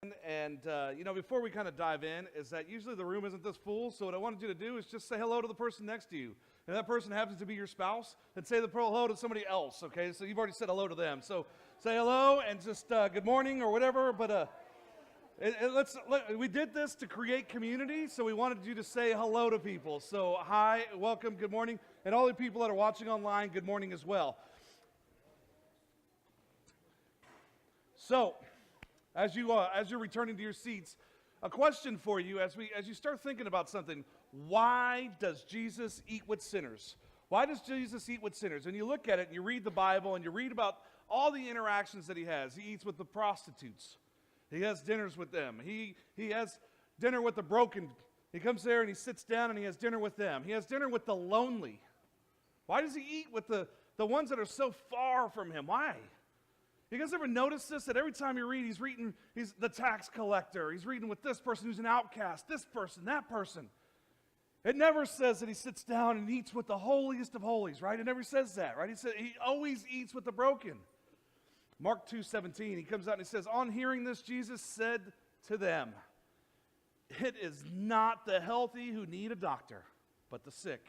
And, before we kind of dive in, is that usually the room isn't this full, so what I wanted you to do is just say hello to the person next to you. And that person happens to be your spouse, then say the hello to somebody else, okay? So you've already said hello to them. So say hello and just good morning or whatever, but we did this to create community, so we wanted you to say hello to people. So hi, welcome, good morning, and all the people that are watching online, good morning as well. So, as you're returning to your seats, a question for you as you start thinking about something. Why does Jesus eat with sinners? Why does Jesus eat with sinners? And you look at it and you read the Bible and you read about all the interactions that he has. He eats with the prostitutes. He has dinners with them. He has dinner with the broken. He comes there and he sits down and he has dinner with them. He has dinner with the lonely. Why does he eat with the ones that are so far from him? Why? You guys ever notice this? That every time you read, he's the tax collector. He's reading with this person who's an outcast, this person, that person. It never says that he sits down and eats with the holiest of holies, right? It never says that, right? He always eats with the broken. Mark 2:17, he comes out and he says, on hearing this, Jesus said to them, it is not the healthy who need a doctor, but the sick.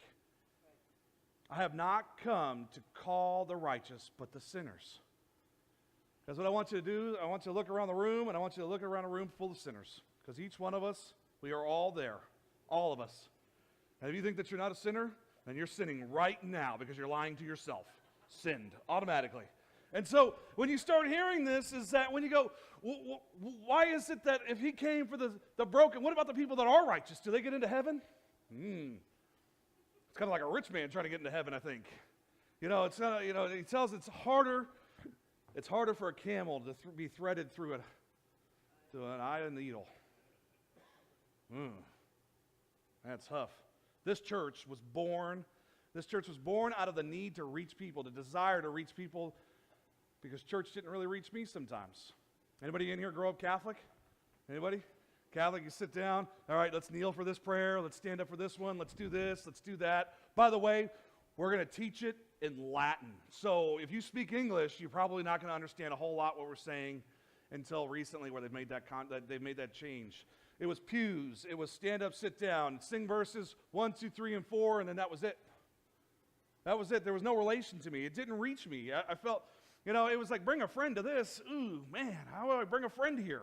I have not come to call the righteous, but the sinners. That's what I want you to do. I want you to look around the room, and I want you to look around a room full of sinners. Because each one of us, we are all there. All of us. And if you think that you're not a sinner, then you're sinning right now because you're lying to yourself. Sinned automatically. And so when you start hearing this, is that when you go, why is it that if he came for the broken, what about the people that are righteous? Do they get into heaven? It's kind of like a rich man trying to get into heaven, I think. It's not, he tells it's harder. It's harder for a camel to be threaded through an eye of a needle. That's tough. This church was born out of the need to reach people, the desire to reach people, because church didn't really reach me sometimes. Anybody in here grow up Catholic? Anybody? Catholic, you sit down. All right, let's kneel for this prayer. Let's stand up for this one. Let's do this. Let's do that. By the way, we're going to teach it in Latin. So if you speak English, you're probably not going to understand a whole lot what we're saying until recently where they've made that change. It was pews. It was stand up, sit down, sing verses 1, 2, 3, and 4, and then that was it. That was it. There was no relation to me. It didn't reach me. I felt, it was like bring a friend to this. Ooh, man, how do I bring a friend here?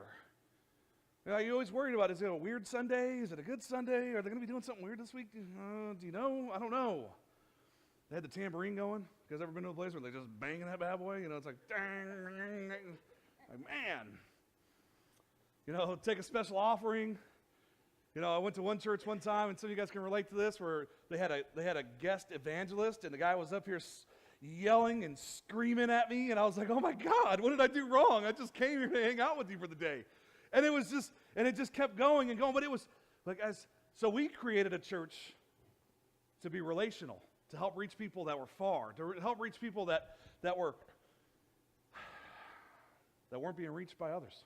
You're always worried about, is it a weird Sunday? Is it a good Sunday? Are they going to be doing something weird this week? Do you know? I don't know. They had the tambourine going. You guys ever been to a place where they're just banging that bad boy? It's like, dang, like man. Take a special offering. I went to one church one time, and some of you guys can relate to this, where they had a guest evangelist, and the guy was up here yelling and screaming at me, and I was like, oh my God, what did I do wrong? I just came here to hang out with you for the day. And it just kept going and going, but it was like, so we created a church to be relational, to help reach people that were far, to help reach people that weren't being reached by others.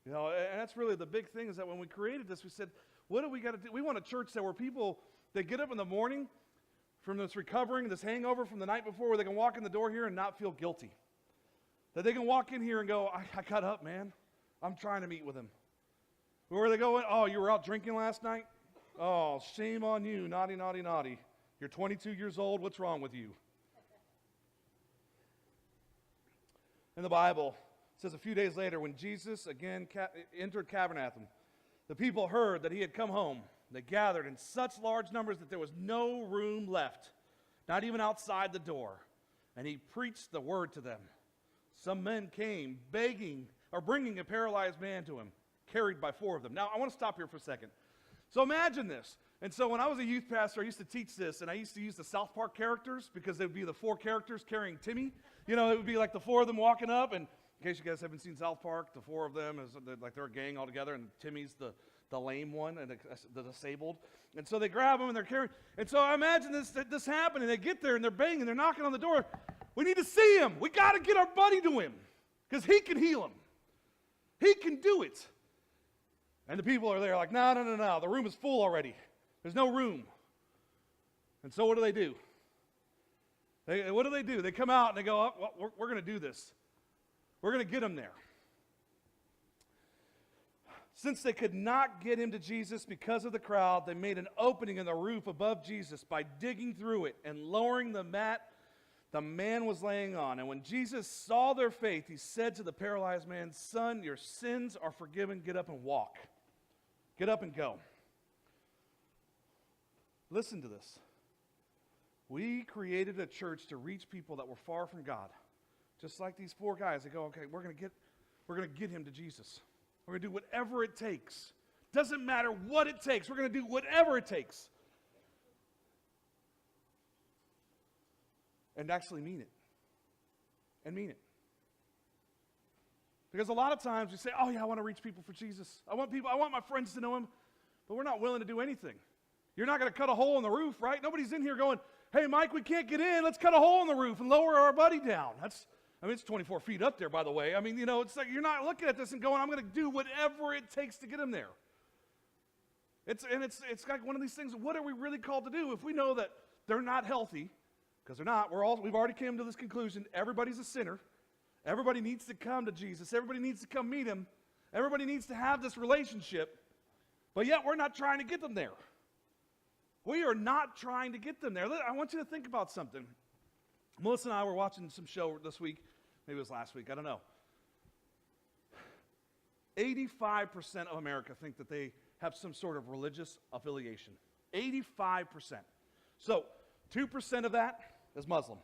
And that's really the big thing, is that when we created this, we said, what do we got to do? We want a church that where people, they get up in the morning from this recovering, this hangover from the night before, where they can walk in the door here and not feel guilty. That they can walk in here and go, I got up, man. I'm trying to meet with him. Where they go, oh, you were out drinking last night? Oh, shame on you, naughty, naughty, naughty. You're 22 years old, what's wrong with you? In the Bible, it says a few days later, when Jesus again entered Capernaum, the people heard that he had come home. They gathered in such large numbers that there was no room left, not even outside the door. And he preached the word to them. Some men came begging or bringing a paralyzed man to him, carried by 4 of them. Now, I want to stop here for a second. So imagine this. And so when I was a youth pastor, I used to teach this, and I used to use the South Park characters, because they would be the 4 characters carrying Timmy. It would be like the 4 of them walking up, and in case you guys haven't seen South Park, the 4 of them is like they're a gang all together, and Timmy's the lame one and the disabled. And so they grab him and they're carrying. And so I imagine this happening. They get there and they're banging, they're knocking on the door. We need to see him. We got to get our buddy to him, because he can heal him. He can do it. And the people are there like, no. The room is full already. There's no room. And so what do? What do? They come out and they go, oh, well, we're going to do this. We're going to get him there. Since they could not get him to Jesus because of the crowd, they made an opening in the roof above Jesus by digging through it and lowering the mat the man was laying on. And when Jesus saw their faith, he said to the paralyzed man, "Son, your sins are forgiven. Get up and walk." Get up and go. Listen to this. We created a church to reach people that were far from God. Just like these four guys, they go, okay, we're going to get him to Jesus. We're going to do whatever it takes. Doesn't matter what it takes. We're going to do whatever it takes. And actually mean it. And mean it. Because a lot of times we say, oh yeah, I want to reach people for Jesus. I want my friends to know him. But we're not willing to do anything. You're not going to cut a hole in the roof, right? Nobody's in here going, hey, Mike, we can't get in. Let's cut a hole in the roof and lower our buddy down. It's 24 feet up there, by the way. It's like you're not looking at this and going, I'm going to do whatever it takes to get him there. It's like one of these things, what are we really called to do? If we know that they're not healthy, because they're not, we've already come to this conclusion, everybody's a sinner. Everybody needs to come to Jesus. Everybody needs to come meet him. Everybody needs to have this relationship. But yet we're not trying to get them there. We are not trying to get them there. I want you to think about something. Melissa and I were watching some show this week. Maybe it was last week. I don't know. 85% of America think that they have some sort of religious affiliation. 85%. So 2% of that is Muslim.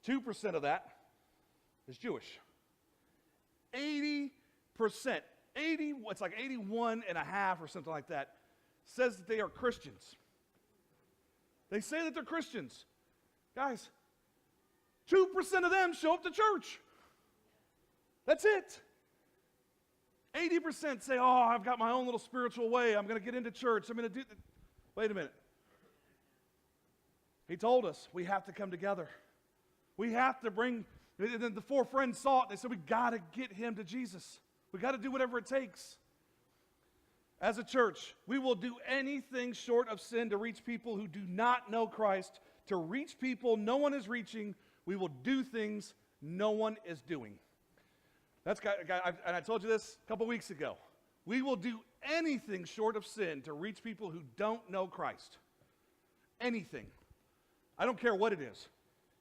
2% of that is Jewish. 80%, it's like 81 and a half or something like that, says that they are Christians. They say that they're Christians. Guys, 2% of them show up to church. That's it. 80% say, oh, I've got my own little spiritual way. I'm going to get into church. I'm going to do that. Wait a minute. He told us we have to come together. We have to bring, the four friends saw it. They said, we got to get him to Jesus. We got to do whatever it takes. As a church, we will do anything short of sin to reach people who do not know Christ. To reach people no one is reaching, we will do things no one is doing. And I told you this a couple weeks ago. We will do anything short of sin to reach people who don't know Christ. Anything. I don't care what it is.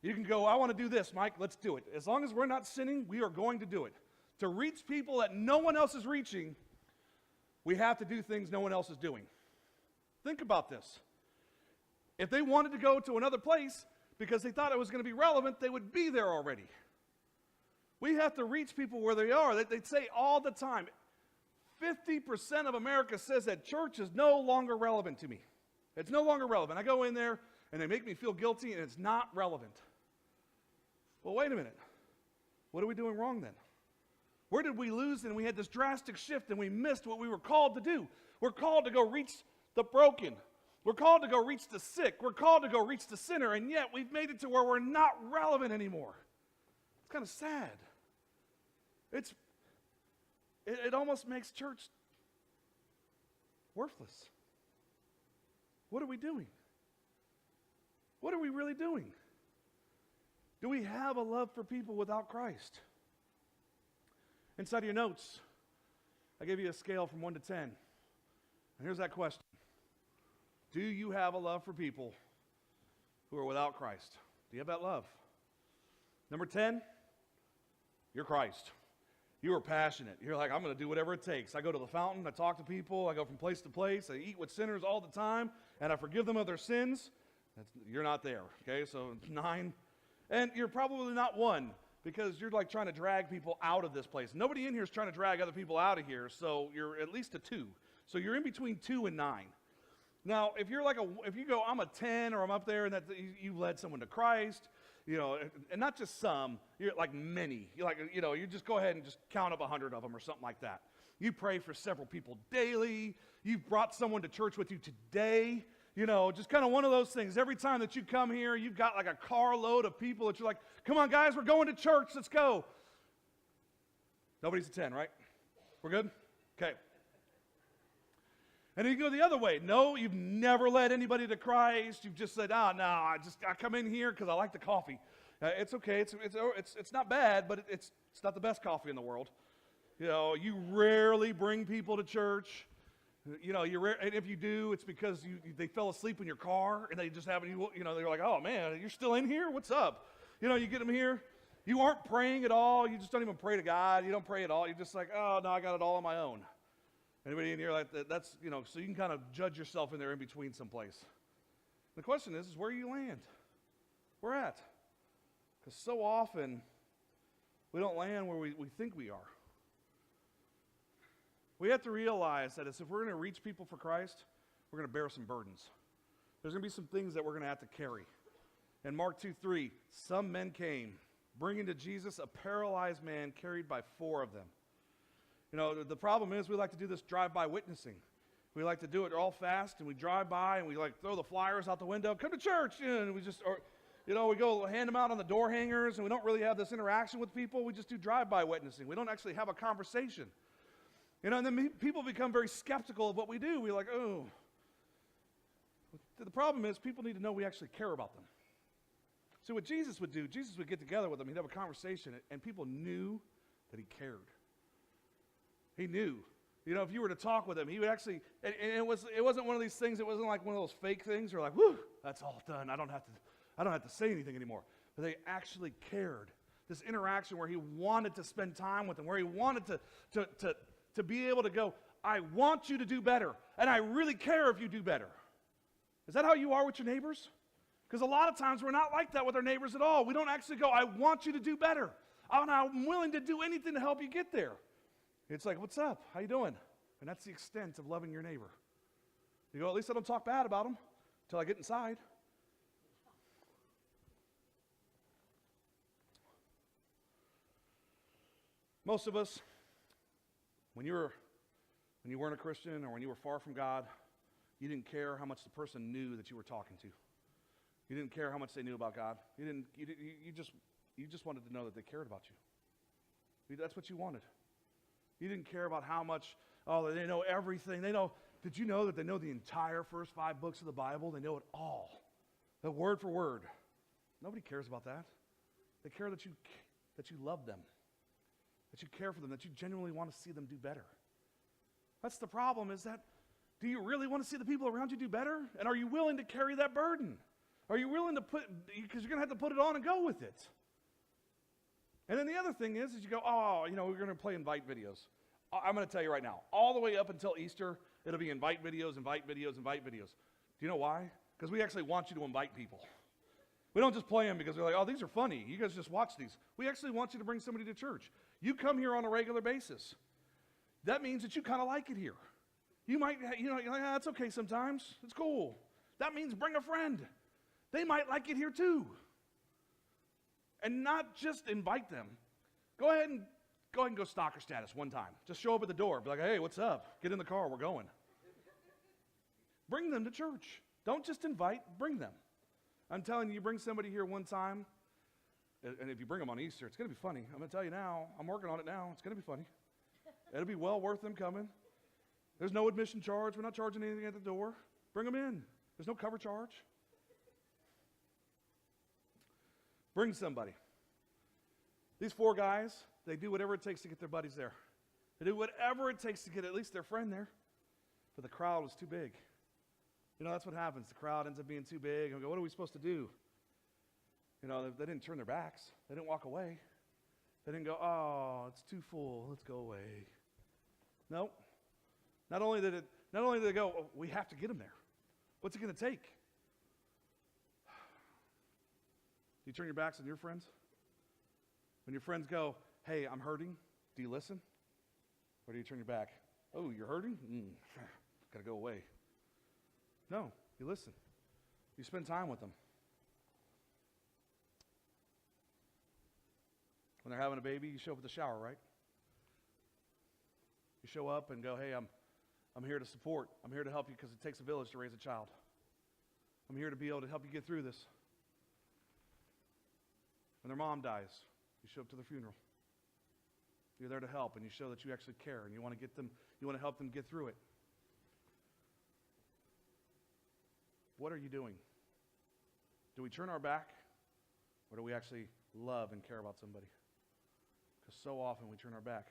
You can go, I want to do this, Mike, let's do it. As long as we're not sinning, we are going to do it. To reach people that no one else is reaching, we have to do things no one else is doing. Think about this. If they wanted to go to another place because they thought it was going to be relevant, they would be there already. We have to reach people where they are. They say all the time, 50% of America says that church is no longer relevant to me. It's no longer relevant. I go in there and they make me feel guilty and it's not relevant. Well, wait a minute. What are we doing wrong then? Where did we lose and we had this drastic shift and we missed what we were called to do? We're called to go reach the broken. We're called to go reach the sick. We're called to go reach the sinner, and yet we've made it to where we're not relevant anymore. It's kind of sad. It almost makes church worthless. What are we doing? What are we really doing? Do we have a love for people without Christ? Inside of your notes, I gave you a scale from 1 to 10. And here's that question. Do you have a love for people who are without Christ? Do you have that love? Number 10, you're Christ. You are passionate. You're like, I'm going to do whatever it takes. I go to the fountain. I talk to people. I go from place to place. I eat with sinners all the time, and I forgive them of their sins. You're not there, okay? So 9. And you're probably not 1 because you're like trying to drag people out of this place. Nobody in here is trying to drag other people out of here, so you're at least a 2. So you're in between 2 and 9. Now, if you're like if you go, I'm a 10 or I'm up there and that you led someone to Christ, and not just some, you're like many. You just go ahead and just count up 100 of them or something like that. You pray for several people daily. You've brought someone to church with you today. Just kind of one of those things. Every time that you come here, you've got like a carload of people that you're like, come on, guys, we're going to church. Let's go. Nobody's a 10, right? We're good? Okay. And then you go the other way. No, you've never led anybody to Christ. You've just said, I come in here because I like the coffee. It's okay. It's not bad, but it's not the best coffee in the world. You know, you rarely bring people to church. You know, and if you do, it's because they fell asleep in your car and they just haven't, you know, they're like, oh man, you're still in here? What's up? You know, you get them here. You aren't praying at all. You just don't even pray to God. You don't pray at all. You're just like, oh, no, I got it all on my own. Anybody in here like that? That's, you know, so you can kind of judge yourself in there in between someplace. The question is where you land. Where at? Because so often we don't land where we think we are. We have to realize that if we're going to reach people for Christ, we're going to bear some burdens. There's going to be some things that we're going to have to carry. In Mark 2:3, some men came, bringing to Jesus a paralyzed man carried by 4 of them. You know, the problem is we like to do this drive-by witnessing. We like to do it all fast, and we drive by, and we like throw the flyers out the window, come to church, and we just, or, you know, we go hand them out on the door hangers, and we don't really have this interaction with people. We just do drive-by witnessing. We don't actually have a conversation. You know, and then people become very skeptical of what we do. We're like, oh. The problem is people need to know we actually care about them. So what Jesus would do, Jesus would get together with them. He'd have a conversation, and people knew that he cared. He knew. You know, if you were to talk with him, he would actually, and it wasn't one of these things, it wasn't like one of those fake things where like, whew, that's all done. I don't have to say anything anymore. But they actually cared. This interaction where he wanted to spend time with them, where he wanted to be able to go, I want you to do better, and I really care if you do better. Is that how you are with your neighbors? Because a lot of times we're not like that with our neighbors at all. We don't actually go, I want you to do better. I'm willing to do anything to help you get there. It's like, what's up? How you doing? And that's the extent of loving your neighbor. You go, at least I don't talk bad about them until I get inside. Most of us, when you weren't a Christian or when you were far from God, you didn't care how much the person knew that you were talking to. You didn't care how much they knew about God. You just wanted to know that they cared about you. That's what you wanted. You didn't care about how much, oh, they know everything. Did you know that they know the entire first 5 books of the Bible? They know it all, the word for word. Nobody cares about that. They care that you love them, that you care for them, that you genuinely want to see them do better. That's the problem, is that, do you really want to see the people around you do better? And are you willing to carry that burden? Are you willing to because you're going to have to put it on and go with it. And then the other thing is you go, oh, you know, we're going to play invite videos. I'm going to tell you right now, all the way up until Easter, it'll be invite videos, invite videos, invite videos. Do you know why? Because we actually want you to invite people. We don't just play them because we're like, oh, these are funny. You guys just watch these. We actually want you to bring somebody to church. You come here on a regular basis. That means that you kind of like it here. You might, you know, you're like, that's okay sometimes. It's cool. That means bring a friend. They might like it here too. And not just invite them. Go ahead and go stalker status one time. Just show up at the door. Be like, hey, what's up? Get in the car. We're going. Bring them to church. Don't just invite. Bring them. I'm telling you, you bring somebody here one time, and if you bring them on Easter, it's going to be funny. I'm going to tell you now. I'm working on it now. It's going to be funny. It'll be well worth them coming. There's no admission charge. We're not charging anything at the door. Bring them in. There's no cover charge. Bring somebody. These 4 guys, they do whatever it takes to get their buddies there. They do whatever it takes to get at least their friend there. But the crowd was too big. You know, that's what happens. The crowd ends up being too big. And we go, what are we supposed to do? You know, they didn't turn their backs. They didn't walk away. They didn't go, oh, it's too full. Let's go away. No. Not only did they go, oh, we have to get them there. What's it going to take? Do you turn your backs on your friends? When your friends go, hey, I'm hurting, do you listen? Or do you turn your back? Oh, you're hurting? Gotta go away. No, you listen. You spend time with them. When they're having a baby, you show up at the shower, right? You show up and go, hey, I'm here to support. I'm here to help you because it takes a village to raise a child. I'm here to be able to help you get through this. When their mom dies, you show up to the funeral. You're there to help, and you show that you actually care, and you want to help them get through it. What are you doing? Do we turn our back, or do we actually love and care about somebody? Because so often we turn our back.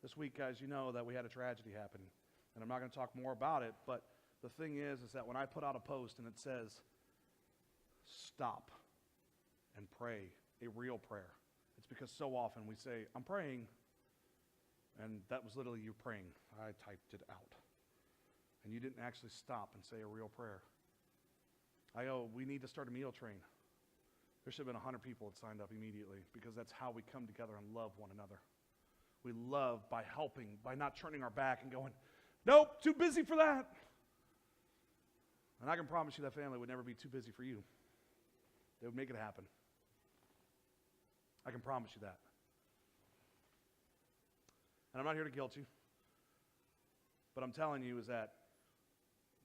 This week, guys, you know that we had a tragedy happen. And I'm not going to talk more about it, but the thing is that when I put out a post and it says, stop and pray, a real prayer, it's because so often we say, I'm praying, and that was literally you praying. I typed it out. And you didn't actually stop and say a real prayer. We need to start a meal train. There should have been 100 people that signed up immediately, because that's how we come together and love one another. We love by helping, by not turning our back and going, nope, too busy for that. And I can promise you that family would never be too busy for you. They would make it happen. I can promise you that. And I'm not here to guilt you, but I'm telling you is that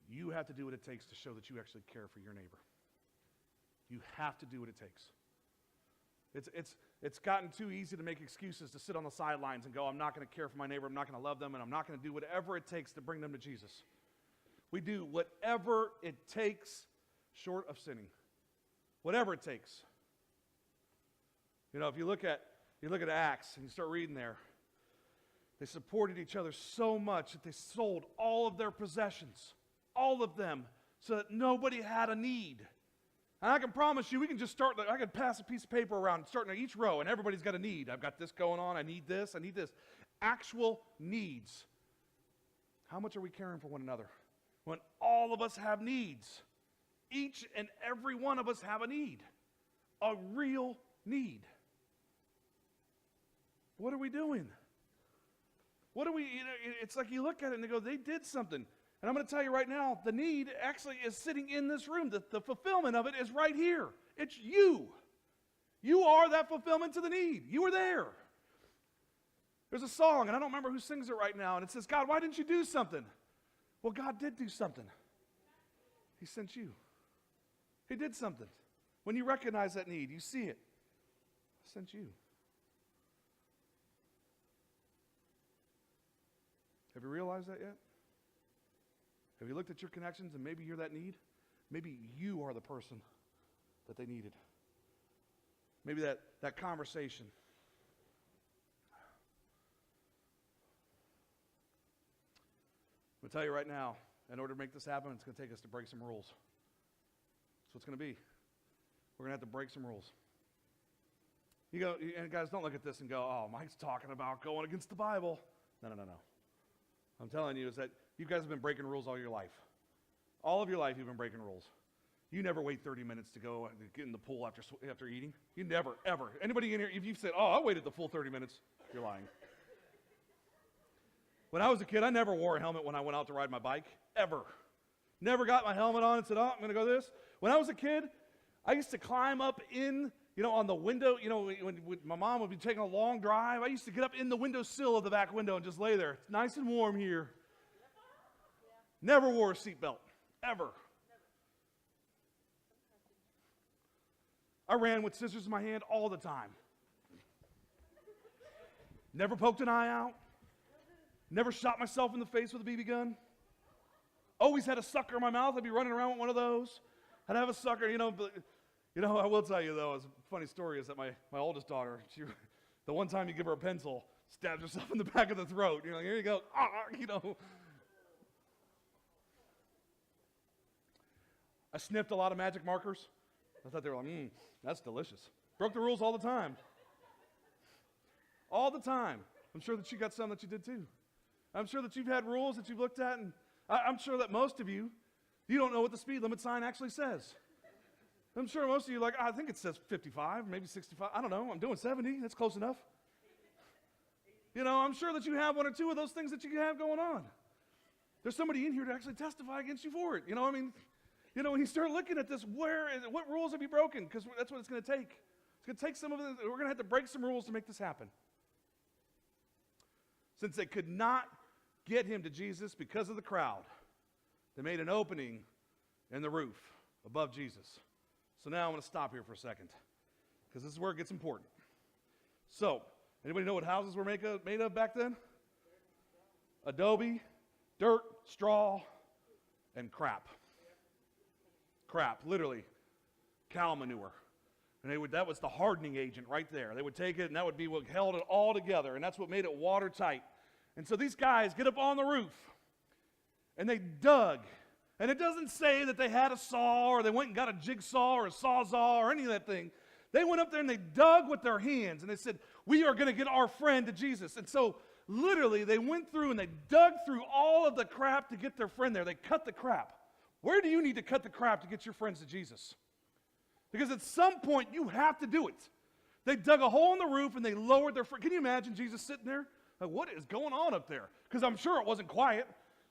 you have to do what it takes to show that you actually care for your neighbor. You have to do what it takes. It's gotten too easy to make excuses to sit on the sidelines and go, I'm not going to care for my neighbor, I'm not going to love them, and I'm not going to do whatever it takes to bring them to Jesus. We do whatever it takes short of sinning. Whatever it takes. You know, if you look at Acts and you start reading there, they supported each other so much that they sold all of their possessions, all of them, so that nobody had a need. And I can promise you, we can just start, I could pass a piece of paper around, starting at each row, and everybody's got a need. I've got this going on, I need this, I need this. Actual needs. How much are we caring for one another? When all of us have needs. Each and every one of us have a need. A real need. What are we doing? What are we, it's like you look at it and they go, they did something. And I'm going to tell you right now, the need actually is sitting in this room. The fulfillment of it is right here. It's you. You are that fulfillment to the need. You were there. There's a song, and I don't remember who sings it right now, and it says, God, why didn't you do something? Well, God did do something. He sent you. He did something. When you recognize that need, you see it. I sent you. Have you realized that yet? Have you looked at your connections and maybe you're that need? Maybe you are the person that they needed. Maybe that conversation. I'm going to tell you right now, in order to make this happen, it's going to take us to break some rules. That's what it's going to be. We're going to have to break some rules. You go, and guys, don't look at this and go, oh, Mike's talking about going against the Bible. No. I'm telling you is that you guys have been breaking rules all your life. All of your life you've been breaking rules. You never wait 30 minutes to go and get in the pool after eating. You never, ever. Anybody in here, if you've said, oh, I waited the full 30 minutes, you're lying. When I was a kid, I never wore a helmet when I went out to ride my bike, ever. Never got my helmet on and said, oh, I'm going to go this. When I was a kid, I used to climb up in, on the window, when my mom would be taking a long drive, I used to get up in the windowsill of the back window and just lay there. It's nice and warm here. Never wore a seatbelt, ever. I ran with scissors in my hand all the time. Never poked an eye out. Never shot myself in the face with a BB gun. Always had a sucker in my mouth. I'd be running around with one of those. I'd have a sucker, but, I will tell you, though, a funny story is that my oldest daughter, the one time you give her a pencil, stabs herself in the back of the throat. You're like, here you go. I sniffed a lot of magic markers. I thought they were like, that's delicious. Broke the rules all the time. All the time. I'm sure that you got some that you did too. I'm sure that you've had rules that you've looked at, and I'm sure that most of you don't know what the speed limit sign actually says. I'm sure most of you are like, I think it says 55, maybe 65. I don't know. I'm doing 70. That's close enough. I'm sure that you have one or two of those things that you have going on. There's somebody in here to actually testify against you for it. When you start looking at this, what rules have you broken? Because that's what it's going to take. It's going to take some of it. We're going to have to break some rules to make this happen. Since they could not get him to Jesus because of the crowd, they made an opening in the roof above Jesus. So now I'm going to stop here for a second, because this is where it gets important. So, anybody know what houses were made of back then? Adobe, dirt, straw, and crap. Crap, literally, cow manure. And that was the hardening agent right there. They would take it, and that would be what held it all together, and that's what made it watertight. And so these guys get up on the roof, and they dug. And it doesn't say that they had a saw or they went and got a jigsaw or a sawzall or any of that thing. They went up there and they dug with their hands, and they said, we are going to get our friend to Jesus. And so literally they went through and they dug through all of the crap to get their friend there. They cut the crap. Where do you need to cut the crap to get your friends to Jesus? Because at some point you have to do it. They dug a hole in the roof and they lowered their friend. Can you imagine Jesus sitting there? Like, what is going on up there? Because I'm sure it wasn't quiet.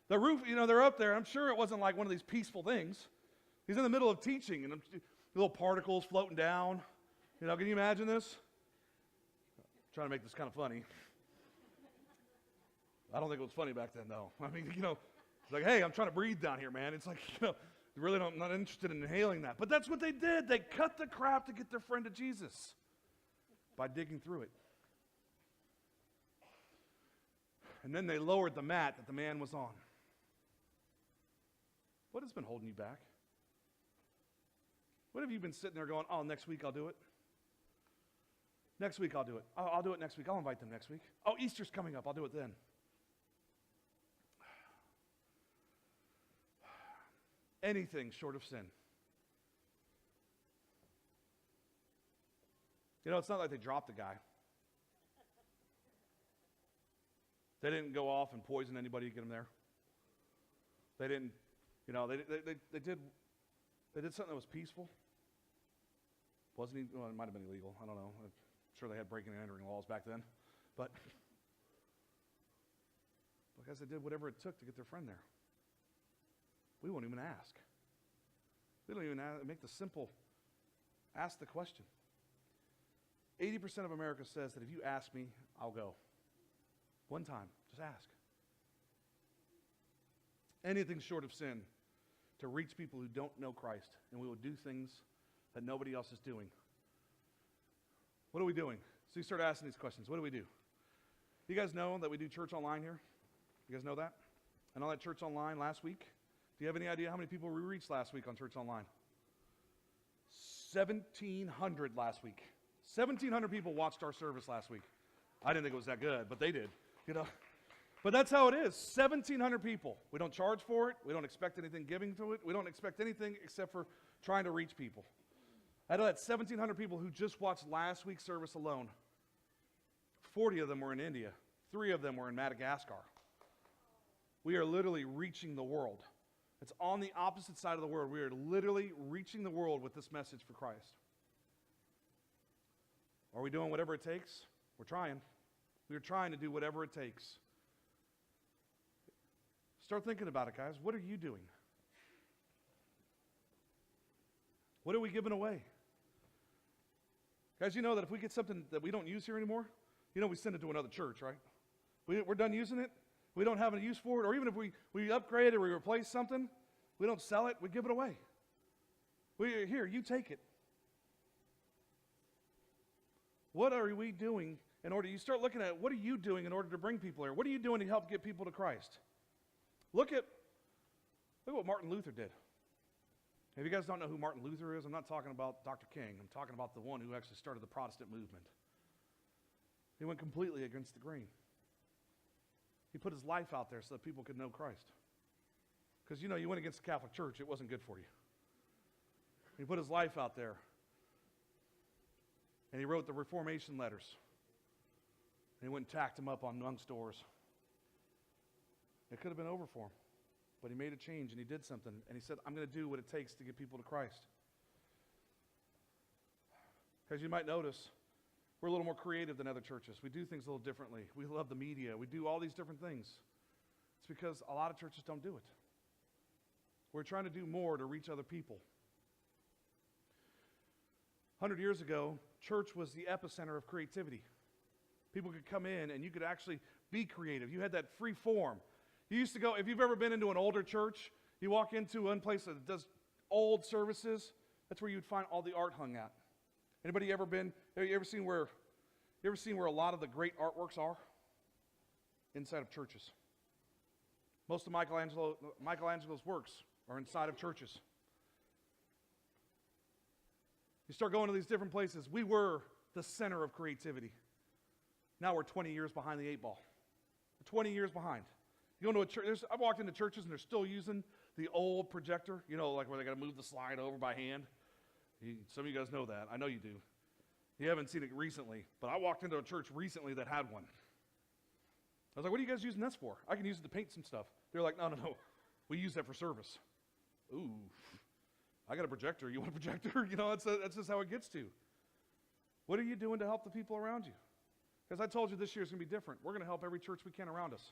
The roof, they're up there. I'm sure it wasn't like one of these peaceful things. He's in the middle of teaching, and little particles floating down. Can you imagine this? I'm trying to make this kind of funny. I don't think it was funny back then, though. I mean, it's like, hey, I'm trying to breathe down here, man. It's like, really I'm not interested in inhaling that. But that's what they did. They cut the crap to get their friend to Jesus by digging through it. And then they lowered the mat that the man was on. What has been holding you back? What have you been sitting there going, oh, next week I'll do it? Next week I'll do it. I'll do it next week. I'll invite them next week. Oh, Easter's coming up. I'll do it then. Anything short of sin. It's not like they dropped the guy. They didn't go off and poison anybody to get him there. They didn't, they did something that was peaceful. Wasn't he? Well, it might have been illegal. I don't know. I'm sure they had breaking and entering laws back then. But because they did whatever it took to get their friend there. We won't even ask. We don't even make the simple, ask the question. 80% of America says that if you ask me, I'll go. One time, just ask. Anything short of sin to reach people who don't know Christ, and we will do things that nobody else is doing. What are we doing? So you start asking these questions. What do we do? You guys know that we do church online here? You guys know that? And all that church online last week? Do you have any idea how many people we reached last week on church online? 1,700 last week. 1,700 people watched our service last week. I didn't think it was that good, but they did. But that's how it is. 1,700 people. We don't charge for it. We don't expect anything giving to it. We don't expect anything except for trying to reach people. Out of that 1,700 people who just watched last week's service alone, 40 of them were in India. 3 of them were in Madagascar. We are literally reaching the world. It's on the opposite side of the world. We are literally reaching the world with this message for Christ. Are we doing whatever it takes? We're trying. We are trying to do whatever it takes. Start thinking about it, guys. What are you doing? What are we giving away? Guys, you know that if we get something that we don't use here anymore, we send it to another church, right? We're done using it. We don't have a use for it. Or even if we upgrade or we replace something, we don't sell it, we give it away. Here, you take it. What are we doing in order? You start looking at what are you doing in order to bring people here? What are you doing to help get people to Christ? Look at what Martin Luther did. If you guys don't know who Martin Luther is, I'm not talking about Dr. King. I'm talking about the one who actually started the Protestant movement. He went completely against the grain. He put his life out there so that people could know Christ. Because, you went against the Catholic Church, it wasn't good for you. He put his life out there. And he wrote the Reformation letters. And he went and tacked them up on monks' doors. It could have been over for him. But he made a change and he did something. And he said, I'm going to do what it takes to get people to Christ. Because you might notice, we're a little more creative than other churches. We do things a little differently. We love the media. We do all these different things. It's because a lot of churches don't do it. We're trying to do more to reach other people. 100 years ago, church was the epicenter of creativity. People could come in and you could actually be creative. You had that free form. You used to go, if you've ever been into an older church, you walk into one place that does old services, that's where you'd find all the art hung out. Anybody ever been, have you ever seen where a lot of the great artworks are? Inside of churches. Most of Michelangelo's works are inside of churches. You start going to these different places. We were the center of creativity. Now we're 20 years behind the 8 ball. We're 20 years behind. You go to a church, I've walked into churches and they're still using the old projector, like where they got to move the slide over by hand. Some of you guys know that. I know you do. You haven't seen it recently, but I walked into a church recently that had one. I was like, what are you guys using this for? I can use it to paint some stuff. They're like, no. We use that for service. Ooh, I got a projector. You want a projector? That's just how it gets to. What are you doing to help the people around you? Because I told you this year is going to be different. We're going to help every church we can around us.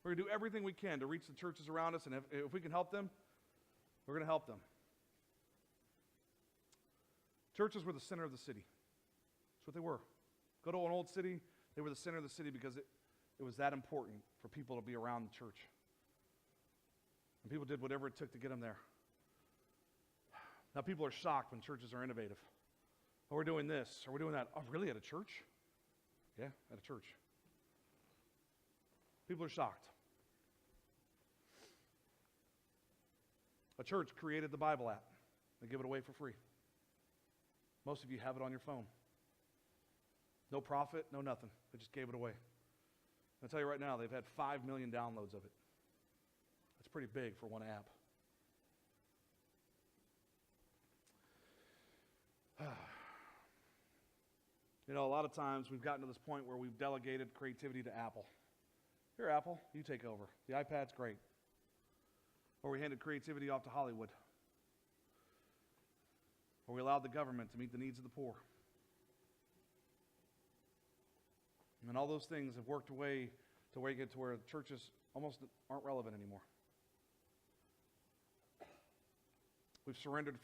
We're going to do everything we can to reach the churches around us, and if we can help them, we're going to help them. Churches were the center of the city. That's what they were. Go to an old city, they were the center of the city because it was that important for people to be around the church. And people did whatever it took to get them there. Now people are shocked when churches are innovative. Oh, we're doing this, or we're doing that. Oh, really, at a church? Yeah, at a church. People are shocked. A church created the Bible app. They give it away for free. Most of you have it on your phone. No profit, no nothing. They just gave it away. I'll tell you right now, they've had 5 million downloads of it. That's pretty big for one app. A lot of times we've gotten to this point where we've delegated creativity to Apple. Here, Apple, you take over. The iPad's great. Or we handed creativity off to Hollywood. Or we allowed the government to meet the needs of the poor. And all those things have worked away to where you get to where churches almost aren't relevant anymore. We've surrendered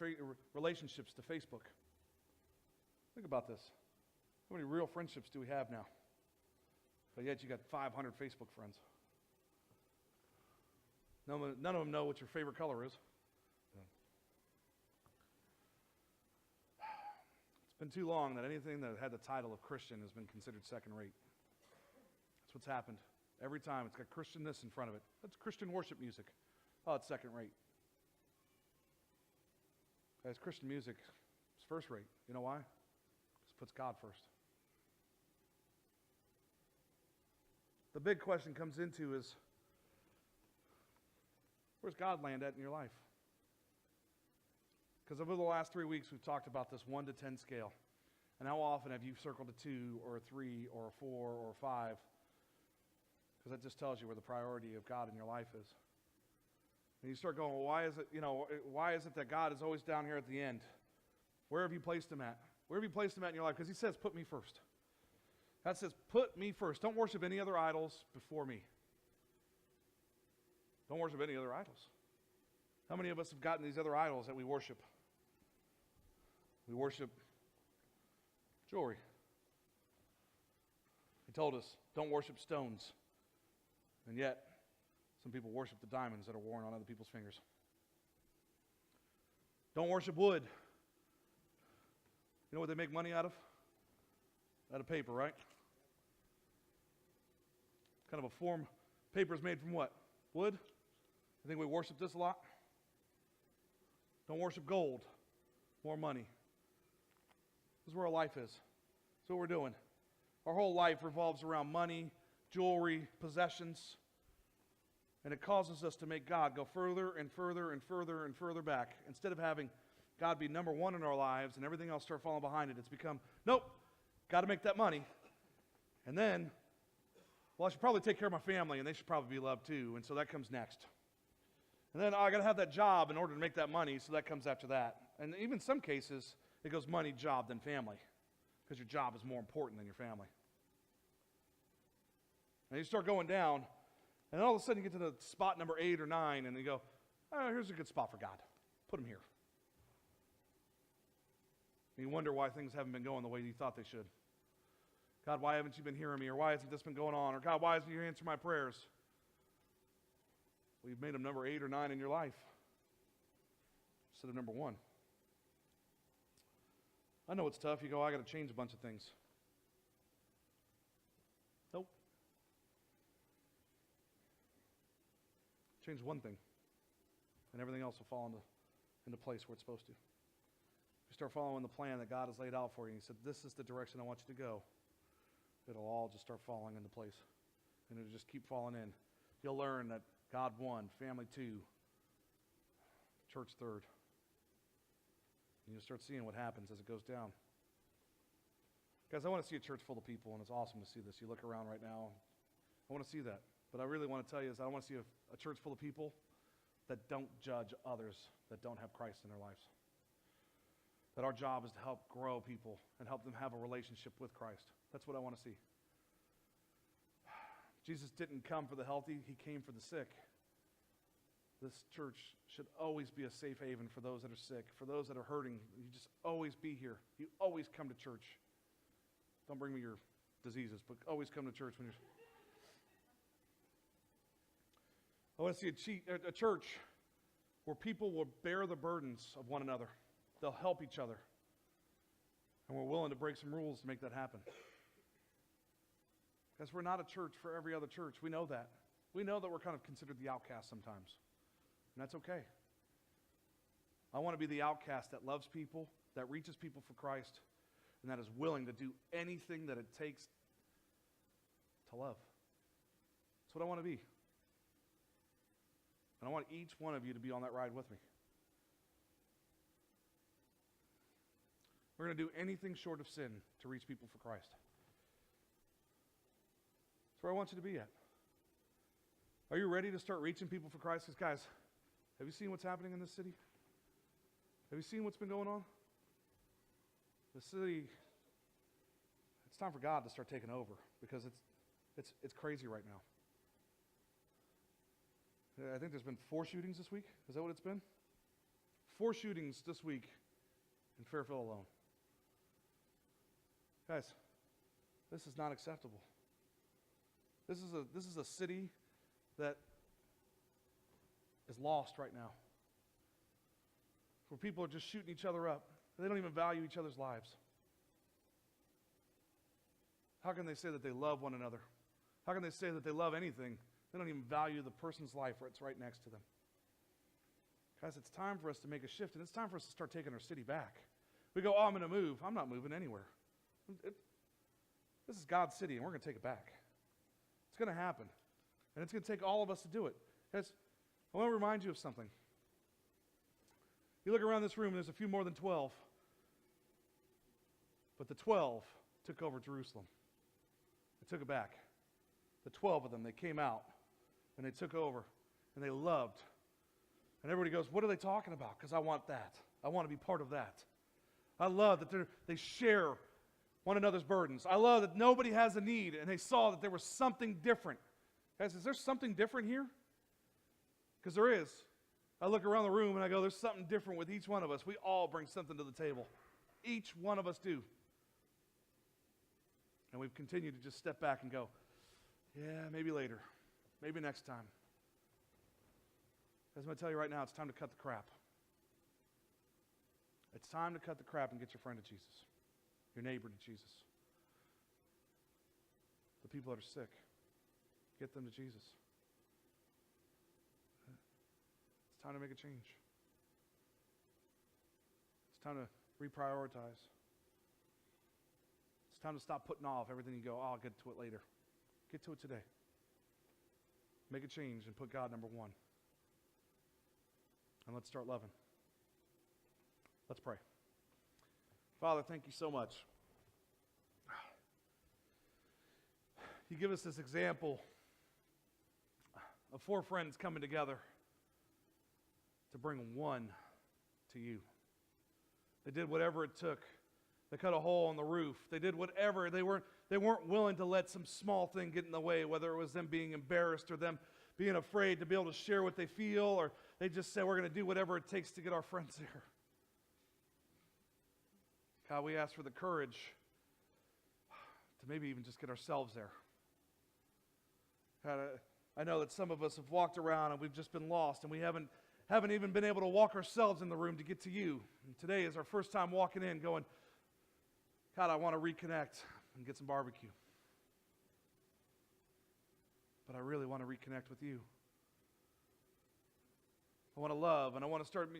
relationships to Facebook. Think about this. How many real friendships do we have now? But yet you got 500 Facebook friends. None of them know what your favorite color is. It's been too long that anything that had the title of Christian has been considered second rate. That's what's happened. Every time it's got Christianness in front of it. That's Christian worship music. Oh, it's second rate. Guys, Christian music is first rate. You know why? Because it puts God first. The big question comes into is, where's God land at in your life? Because over the last 3 weeks, we've talked about this 1 to 10 scale. And how often have you circled a 2 or a 3 or a 4 or a 5? Because that just tells you where the priority of God in your life is. And you start going, well, why is it that God is always down here at the end? Where have you placed him at? Where have you placed him at in your life? Because he says, put me first. God says, put me first. Don't worship any other idols before me. Don't worship any other idols. How many of us have gotten these other idols that we worship? We worship jewelry. He told us, don't worship stones. And yet, some people worship the diamonds that are worn on other people's fingers. Don't worship wood. You know what they make money out of? Out of paper, right? Kind of a form. Paper is made from what? Wood? I think we worship this a lot. Don't worship gold. More money. This is where our life is. That's what we're doing. Our whole life revolves around money, jewelry, possessions. And it causes us to make God go further and further and further and further back. Instead of having God be number one in our lives and everything else start falling behind it, it's become, nope, got to make that money. And then, well, I should probably take care of my family, and they should probably be loved too. And so that comes next. And then, I got to have that job in order to make that money, so that comes after that. And even in some cases, it goes money, job, then family. Because your job is more important than your family. And you start going down, and all of a sudden you get to the spot number 8 or 9, and you go, oh, here's a good spot for God. Put him here. And you wonder why things haven't been going the way you thought they should. God, why haven't you been hearing me? Or why hasn't this been going on? Or God, why hasn't you answered my prayers? Well, you've made him number 8 or 9 in your life instead of number 1. I know it's tough. You go, I got to change a bunch of things. Nope. Change one thing, and everything else will fall into place where it's supposed to. You start following the plan that God has laid out for you, and he said, this is the direction I want you to go. It'll all just start falling into place. and it'll just keep falling in. You'll learn that God 1, family 2, church 3rd. And you'll start seeing what happens as it goes down. Guys, I want to see a church full of people, and it's awesome to see this. You look around right now, I want to see that. But I really want to tell you is I want to see a church full of people that don't judge others that don't have Christ in their lives. That our job is to help grow people and help them have a relationship with Christ. That's what I want to see. Jesus didn't come for the healthy, he came for the sick. This church should always be a safe haven for those that are sick, for those that are hurting. You just always be here. You always come to church. Don't bring me your diseases, but always come to church when you're... I want to see a church where people will bear the burdens of one another. They'll help each other. And we're willing to break some rules to make that happen. Because we're not a church for every other church. We know that. We know that we're kind of considered the outcast sometimes. And that's okay. I want to be the outcast that loves people, that reaches people for Christ, and that is willing to do anything that it takes to love. That's what I want to be. And I want each one of you to be on that ride with me. We're going to do anything short of sin to reach people for Christ. That's where I want you to be at. Are you ready to start reaching people for Christ? Because guys, have you seen what's happening in this city? Have you seen what's been going on? The city, it's time for God to start taking over because it's crazy right now. I think there's been 4 shootings this week. Is that what it's been? 4 shootings this week in Fairfield alone. Guys, this is not acceptable. This is a city that is lost right now. Where people are just shooting each other up. They don't even value each other's lives. How can they say that they love one another? How can they say that they love anything? They don't even value the person's life where it's right next to them. Guys, it's time for us to make a shift, and it's time for us to start taking our city back. We go, oh, I'm going to move. I'm not moving anywhere. This is God's city, and we're going to take it back. It's going to happen, and it's going to take all of us to do it. Guys, I want to remind you of something. You look around this room, and there's a few more than 12. But the 12 took over Jerusalem. They took it back. The 12 of them, they came out, and they took over, and they loved. And everybody goes, what are they talking about? Because I want that. I want to be part of that. I love that they share one another's burdens. I love that nobody has a need, and they saw that there was something different. Guys, is there something different here? Because there is. I look around the room, and I go, there's something different with each one of us. We all bring something to the table. Each one of us do. And we've continued to just step back and go, yeah, maybe later. Maybe next time. As I'm going to tell you right now, it's time to cut the crap. It's time to cut the crap and get your friend to Jesus. Your neighbor to Jesus. The people that are sick. Get them to Jesus. It's time to make a change. It's time to reprioritize. It's time to stop putting off everything you go, oh, I'll get to it later. Get to it today. Make a change and put God number 1. And let's start loving. Let's pray. Father, thank you so much. You give us this example of 4 friends coming together to bring one to you. They did whatever it took. They cut a hole in the roof. They did whatever. They weren't willing to let some small thing get in the way, whether it was them being embarrassed or them being afraid to be able to share what they feel, or they just said, we're going to do whatever it takes to get our friends there. God, we ask for the courage to maybe even just get ourselves there. God, I know that some of us have walked around and we've just been lost, and we haven't even been able to walk ourselves in the room to get to you. And today is our first time walking in going, God, I want to reconnect and get some barbecue. But I really want to reconnect with you. I want to love, and I want to start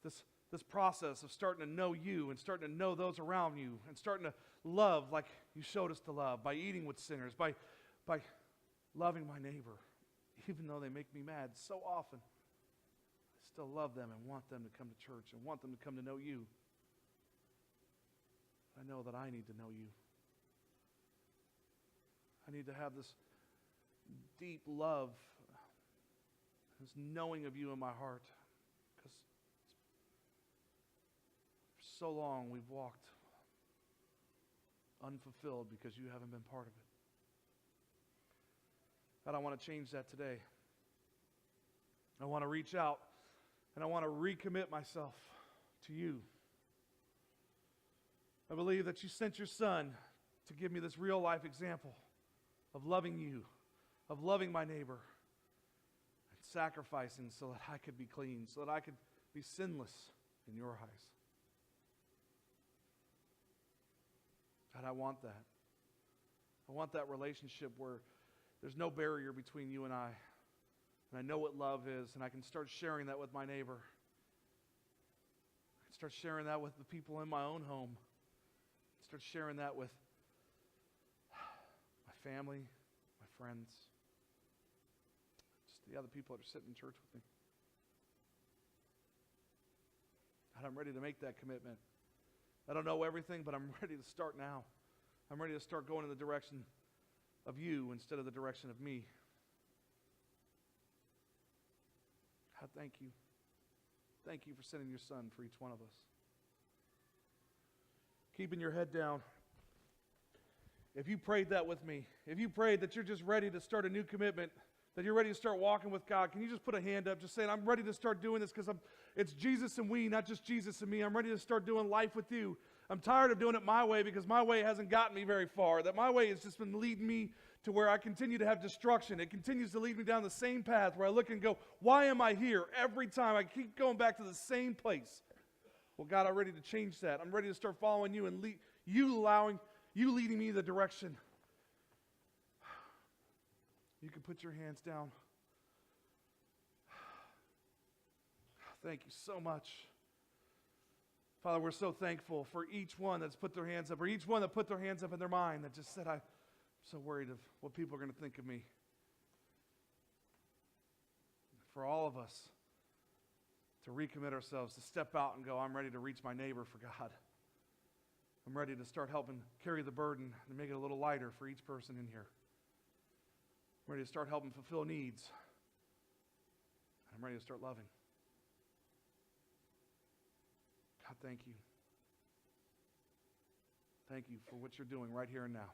this process of starting to know you and starting to know those around you and starting to love like you showed us to love, by eating with sinners, by loving my neighbor, even though they make me mad so often. I still love them and want them to come to church and want them to come to know you. I know that I need to know you. I need to have this deep love, this knowing of you in my heart. Because for so long we've walked unfulfilled because you haven't been part of it. God, I want to change that today. I want to reach out and I want to recommit myself to you. I believe that you sent your Son to give me this real life example of loving you, of loving my neighbor, and sacrificing so that I could be clean, so that I could be sinless in your eyes. God, I want that. I want that relationship where there's no barrier between you and I. And I know what love is, and I can start sharing that with my neighbor. I can start sharing that with the people in my own home. Start sharing that with my family, my friends, just the other people that are sitting in church with me. God, I'm ready to make that commitment. I don't know everything, but I'm ready to start now. I'm ready to start going in the direction of you instead of the direction of me. God, thank you. Thank you for sending your Son for each one of us. Keeping your head down. If you prayed that with me, if you prayed that you're just ready to start a new commitment, that you're ready to start walking with God, can you just put a hand up, just saying, I'm ready to start doing this because it's Jesus and we, not just Jesus and me. I'm ready to start doing life with you. I'm tired of doing it my way because my way hasn't gotten me very far. That my way has just been leading me to where I continue to have destruction. It continues to lead me down the same path where I look and go, why am I here? Every time I keep going back to the same place. Well, God, I'm ready to change that. I'm ready to start following you and you leading me the direction. You can put your hands down. Thank you so much. Father, we're so thankful for each one that's put their hands up, or each one that put their hands up in their mind that just said, I'm so worried of what people are going to think of me. For all of us to recommit ourselves, to step out and go, I'm ready to reach my neighbor for God. I'm ready to start helping carry the burden and make it a little lighter for each person in here. I'm ready to start helping fulfill needs. I'm ready to start loving. God, thank you. Thank you for what you're doing right here and now.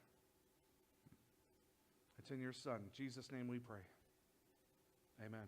It's in your Son. In Jesus' name we pray. Amen.